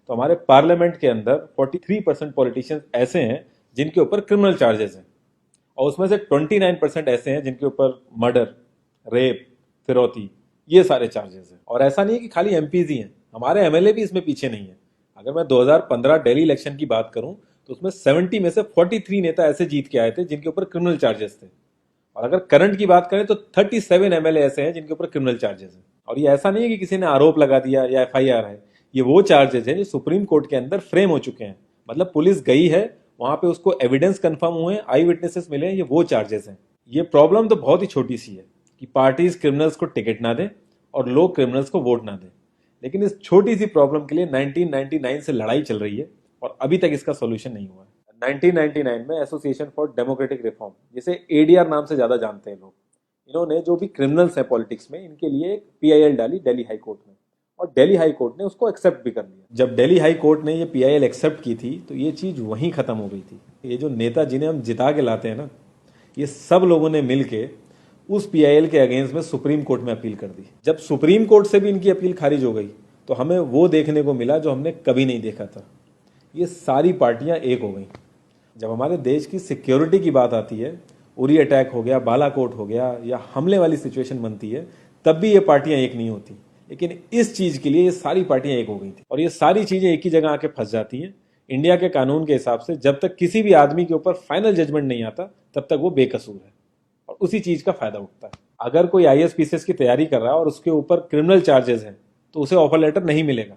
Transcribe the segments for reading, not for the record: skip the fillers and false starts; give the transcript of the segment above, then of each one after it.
तो हमारे पार्लियामेंट के अंदर 43% पॉलिटिशियंस ऐसे हैं जिनके ऊपर क्रिमिनल चार्जेस हैं, और उसमें से 29% ऐसे हैं जिनके ऊपर मर्डर, रेप, फिरौती, ये सारे चार्जेस हैं। और ऐसा नहीं है कि खाली एमपीज ही हैं, हमारे एमएलए भी इसमें पीछे नहीं है। अगर मैं 2015 दिल्ली इलेक्शन की बात करूं तो उसमें 70 में से 43 नेता ऐसे जीत के आए थे जिनके ऊपर क्रिमिनल चार्जेस थे। और अगर करंट की बात करें तो 37 एमएलए ऐसे हैं जिनके ऊपर क्रिमिनल चार्जेस हैं। और ये ऐसा नहीं है कि किसी ने आरोप लगा दिया या एफआईआर है, ये वो चार्जेस हैं जो सुप्रीम कोर्ट के अंदर फ्रेम हो चुके हैं। मतलब पुलिस गई है वहां पे, उसको एविडेंस कंफर्म हुए हैं, आई विटनेसेस मिले हैं, ये वो चार्जेस हैं। ये प्रॉब्लम तो बहुत ही छोटी सी है कि पार्टीज क्रिमिनल्स को टिकट ना दें और लोग क्रिमिनल्स को वोट ना दें, लेकिन इस छोटी सी प्रॉब्लम के लिए 1999 से लड़ाई चल रही है और अभी तक इसका सोल्यूशन नहीं हुआ है। 1999 में एसोसिएशन फॉर डेमोक्रेटिक रिफॉर्म, जिसे एडीआर नाम से ज्यादा जानते हैं लोग, इन्होंने जो भी क्रिमिनल्स हैं पॉलिटिक्स में, इनके लिए एक पीआईएल डाली दिल्ली हाई कोर्ट में, और दिल्ली हाई कोर्ट ने उसको एक्सेप्ट भी कर लिया। जब दिल्ली हाई कोर्ट ने ये पीआईएल एक्सेप्ट की थी तो ये चीज वहीं खत्म हो गई थी। ये जो नेता जिन्हें हम जिता के लाते हैं ना, ये सब लोगों ने मिलके उस पीआईएल के अगेंस्ट में सुप्रीम कोर्ट में अपील कर दी। जब सुप्रीम कोर्ट से भी इनकी अपील खारिज हो गई तो हमें वो देखने को मिला जो हमने कभी नहीं देखा था, ये सारी पार्टियां एक हो गई। जब हमारे देश की सिक्योरिटी की बात आती है, उरी अटैक हो गया, बालाकोट हो गया, या हमले वाली सिचुएशन बनती है, तब भी ये पार्टियां एक नहीं होती। लेकिन इस चीज के लिए ये सारी पार्टियां एक हो गई थी, और ये सारी चीजें एक ही जगह आके फंस जाती हैं। इंडिया के कानून के हिसाब से जब तक किसी भी आदमी के ऊपर फाइनल जजमेंट नहीं आता तब तक वो बेकसूर है, और उसी चीज का फायदा उठता है। अगर कोई आईएएस की तैयारी कर रहा है और उसके ऊपर क्रिमिनल चार्जेस हैं तो उसे ऑफर लेटर नहीं मिलेगा,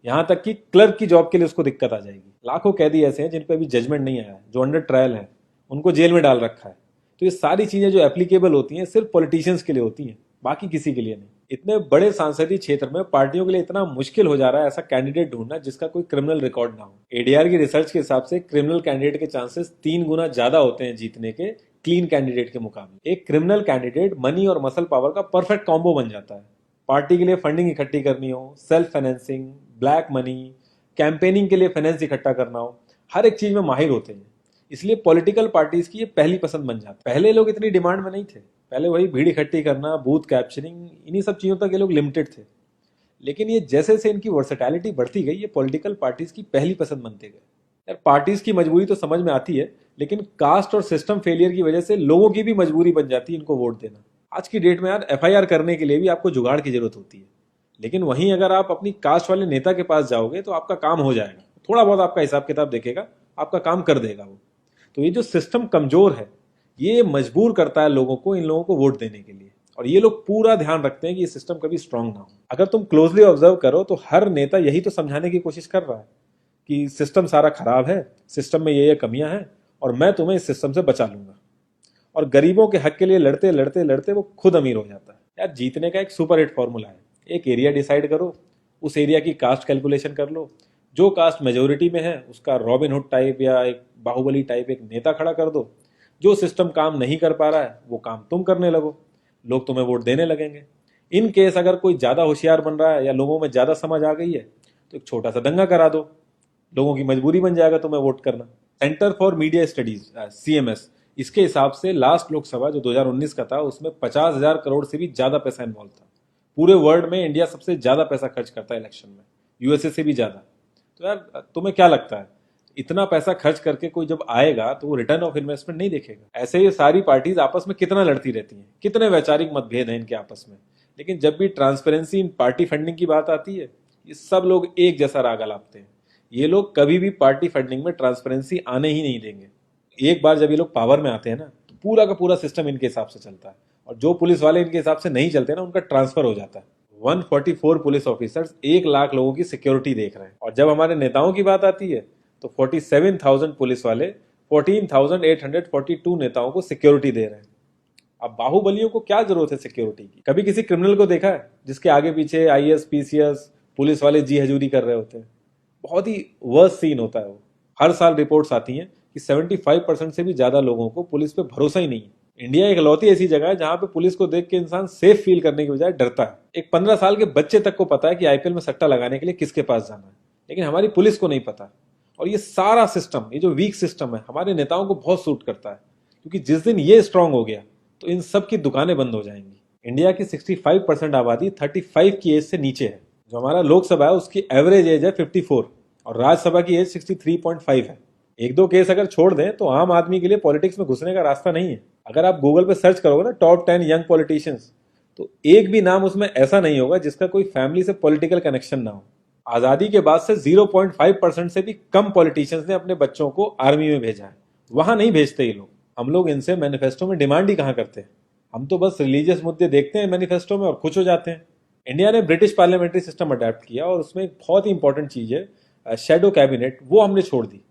यहां तक कि क्लर्क की जॉब के लिए उसको दिक्कत आ जाएगी। लाखों कैदी ऐसे हैं जिन पे अभी जजमेंट नहीं आया है, जो अंडर ट्रायल है, उनको जेल में डाल रखा है। तो ये सारी चीजें जो एप्लीकेबल होती हैं सिर्फ पॉलिटिशियंस के लिए होती हैं, बाकी किसी के लिए नहीं। इतने बड़े सांसदीय क्षेत्र में पार्टियों के लिए इतना मुश्किल हो जा रहा है ऐसा कैंडिडेट ढूंढना जिसका कोई क्रिमिनल रिकॉर्ड ना हो। एडीआर की रिसर्च के हिसाब से क्रिमिनल कैंडिडेट के चांसेस 3 गुना ज्यादा होते हैं जीतने के क्लीन कैंडिडेट के मुकाबले। एक क्रिमिनल कैंडिडेट मनी और मसल पावर का परफेक्ट कॉम्बो बन जाता है। पार्टी के लिए फंडिंग इकट्ठी करनी हो, self financing, black money, campaigning के लिए फाइनेंस इकट्ठा करना हो, हर एक चीज में माहिर होते हैं। इसलिए पॉलिटिकल पार्टीज की ये पहली पसंद बन जाती है। पहले लोग इतनी डिमांड में नहीं थे, पहले वही भीड़ इकट्ठी करना, बूथ कैप्चरिंग, इन्हीं सब चीजों तक ये लोग लिमिटेड थे। लेकिन ये जैसे जैसे इनकी वर्सेटैलिटी बढ़ती गई, ये पॉलिटिकल पार्टीज की पहली पसंद बनते गए। यार पार्टीज की मजबूरी तो समझ में आती है, लेकिन कास्ट और सिस्टम फेलियर की वजह से लोगों की भी मजबूरी बन जाती है इनको वोट देना। आज की डेट में यार एफआईआर करने के लिए भी आपको जुगाड़ की जरूरत होती है, लेकिन वहीं अगर आप अपनी कास्ट वाले नेता के पास जाओगे तो आपका काम हो जाएगा, थोड़ा बहुत आपका हिसाब किताब देखेगा, आपका काम कर देगा वो। तो ये जो सिस्टम कमजोर है, ये मजबूर करता है लोगों को इन लोगों को वोट देने के लिए, और ये लोग पूरा ध्यान रखते हैं कि ये सिस्टम कभी स्ट्रांग ना हो। अगर तुम क्लोजली ऑब्जर्व करो तो हर नेता यही तो समझाने की कोशिश कर रहा है कि सिस्टम सारा खराब है, सिस्टम में ये कमियां हैं, और मैं तुम्हें इस सिस्टम से बचा लूंगा। और गरीबों के हक के लिए लड़ते लड़ते लड़ते वो खुद अमीर हो जाता है। यार जीतने का एक सुपर हिट फॉर्मूला है, एक एरिया डिसाइड करो, उस एरिया की कास्ट कैलकुलेशन कर लो, जो कास्ट मेजोरिटी में है उसका रॉबिन हुड टाइप या एक बाहुबली टाइप एक नेता खड़ा कर दो, जो सिस्टम काम नहीं कर पा रहा है वो काम तुम करने लगो, लोग तुम्हें वोट देने लगेंगे। इन केस अगर कोई ज्यादा होशियार बन रहा है या लोगों में ज्यादा समझ आ गई है तो एक छोटा सा दंगा करा दो, लोगों की मजबूरी बन जाएगा तुम्हें वोट करना। Centre for media studies CMS, इसके हिसाब से लास्ट लोकसभा जो 2019 का था उसमें 50,000 करोड़ से भी ज्यादा पैसा इन्वॉल्व था। पूरे वर्ल्ड में इंडिया सबसे ज्यादा पैसा खर्च करता है इलेक्शन में, यूएसए से भी ज्यादा। तो यार तुम्हें क्या लगता है, इतना पैसा खर्च करके कोई जब आएगा तो वो रिटर्न ऑफ इन्वेस्टमेंट नहीं देखेगा? ऐसे ये सारी पार्टीज आपस में कितना लड़ती रहती हैं, कितने वैचारिक मतभेद हैं इनके आपस में, लेकिन जब भी ट्रांसपेरेंसी इन पार्टी फंडिंग की बात आती है ये सब लोग एक जैसा राग अलापते हैं। ये लोग कभी भी पार्टी फंडिंग में ट्रांसपेरेंसी आने ही नहीं देंगे। एक बार जब ये लोग पावर में आते हैं ना तो पूरा का पूरा सिस्टम इनके हिसाब से चलता है, और जो पुलिस वाले इनके हिसाब से नहीं चलते ना उनका ट्रांसफर हो जाता है। 144 पुलिस ऑफिसर्स 1 लाख लोगों की सिक्योरिटी देख रहे हैं, और जब हमारे नेताओं की बात आती है तो 47,000 पुलिस वाले 14,842 नेताओं को सिक्योरिटी दे रहे हैं। अब बाहुबलियों को क्या जरूरत है सिक्योरिटी की? कभी किसी क्रिमिनल को देखा है जिसके आगे पीछे आईएएस पीसीएस पुलिस वाले जी हजूरी कर रहे होते हैं? बहुत ही वर्स्ट सीन होता है वो। हर साल रिपोर्ट्स आती हैं कि 75% से भी ज्यादा लोगों को पुलिस पे भरोसा ही नहीं है। इंडिया एक लौती ऐसी जगह है जहां पे पुलिस को देख के इंसान सेफ फील करने की बजाय डरता है। एक 15 साल के बच्चे तक को पता है कि आईपीएल में सट्टा लगाने के लिए किसके पास जाना है, लेकिन हमारी पुलिस को नहीं पता। और ये सारा सिस्टम, ये जो वीक सिस्टम है, हमारे नेताओं को बहुत सूट करता है, क्योंकि जिस दिन ये स्ट्रांग हो गया तो इन सब की दुकानें बंद हो जाएंगी। इंडिया की 65% आबादी 35 की एज से नीचे है, जो हमारा लोकसभा है उसकी एवरेज एज है 54 और राज्यसभा की एज 63.5 है। एक दो केस अगर छोड़ दें तो आम आदमी के लिए पॉलिटिक्स में घुसने का रास्ता नहीं है। अगर आप गूगल पे सर्च करोगे ना टॉप 10 यंग पॉलिटिशियंस, तो एक भी नाम उसमें ऐसा नहीं होगा जिसका कोई फैमिली से पॉलिटिकल कनेक्शन ना हो। आजादी के बाद से 0.5% से भी कम पॉलिटिशियंस ने अपने बच्चों को आर्मी में भेजा है। वहां नहीं भेजते ये लोग। हम लोग इनसे मैनिफेस्टो में डिमांड ही कहां करते हैं। हम तो बस रिलीजियस मुद्दे देखते हैं मैनिफेस्टो में और खुश हो जाते हैं। इंडिया ने ब्रिटिश पार्लियामेंट्री सिस्टम अडेप्ट किया और उसमें एक बहुत ही इंपॉर्टेंट चीज है शेडो कैबिनेट, वो हमने छोड़ दी।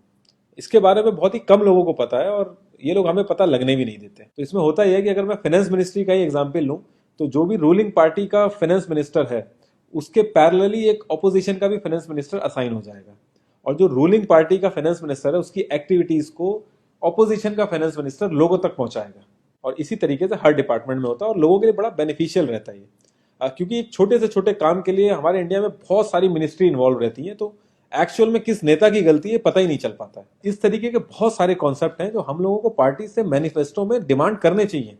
इसके बारे में बहुत ही कम लोगों को पता है और ये लोग हमें पता लगने भी नहीं देते। तो इसमें होता यह है कि अगर मैं फाइनेंस मिनिस्ट्री का ही एग्जाम्पल लूं तो जो भी रूलिंग पार्टी का फाइनेंस मिनिस्टर है उसके पैरेलली एक ऑपोजिशन का भी फाइनेंस मिनिस्टर असाइन हो जाएगा और जो रूलिंग पार्टी का फाइनेंस मिनिस्टर है उसकी एक्टिविटीज को ऑपोजिशन का फाइनेंस मिनिस्टर लोगों तक पहुंचाएगा। और इसी तरीके से हर डिपार्टमेंट में होता है और लोगों के लिए बड़ा बेनिफिशियल रहता है ये। क्योंकि एक छोटे से छोटे काम के लिए हमारे इंडिया में बहुत सारी मिनिस्ट्री इन्वॉल्व रहती है, तो एक्चुअल में किस नेता की गलती है पता ही नहीं चल पाता है। इस तरीके के बहुत सारे कॉन्सेप्ट हैं जो हम लोगों को पार्टी से मैनिफेस्टो में डिमांड करने चाहिए,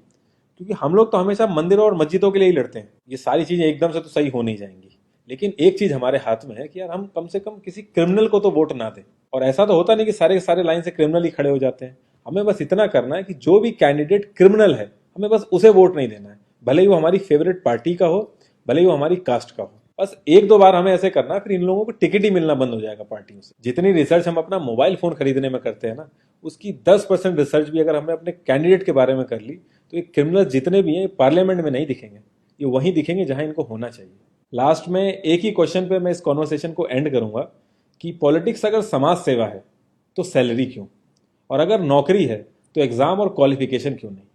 क्योंकि हम लोग तो हमेशा मंदिरों और मस्जिदों के लिए ही लड़ते हैं। ये सारी चीजें एकदम से तो सही हो नहीं जाएंगी, लेकिन एक चीज हमारे हाथ में है कि यार हम कम से कम किसी क्रिमिनल को तो वोट ना दें। और ऐसा तो होता नहीं कि सारे के सारे लाइन से क्रिमिनल ही खड़े हो जाते हैं। हमें बस इतना करना है कि जो भी कैंडिडेट क्रिमिनल है हमें बस उसे वोट नहीं देना है, भले ही वो हमारी फेवरेट पार्टी का हो, भले ही वो हमारी कास्ट का हो। बस एक दो बार हमें ऐसे करना है, फिर इन लोगों को टिकट ही मिलना बंद हो जाएगा पार्टियों से। जितनी रिसर्च हम अपना मोबाइल फोन खरीदने में करते हैं ना, उसकी 10% रिसर्च भी अगर हमने अपने कैंडिडेट के बारे में कर ली तो ये क्रिमिनल जितने भी हैं पार्लियामेंट में नहीं दिखेंगे, ये वहीं दिखेंगे जहां इनको होना चाहिए। लास्ट में एक ही क्वेश्चन पे मैं इस कॉन्वर्सेशन को एंड करूंगा कि पॉलिटिक्स अगर समाज सेवा है तो सैलरी क्यों, और अगर नौकरी है तो एग्जाम और क्वालिफिकेशन क्यों नहीं।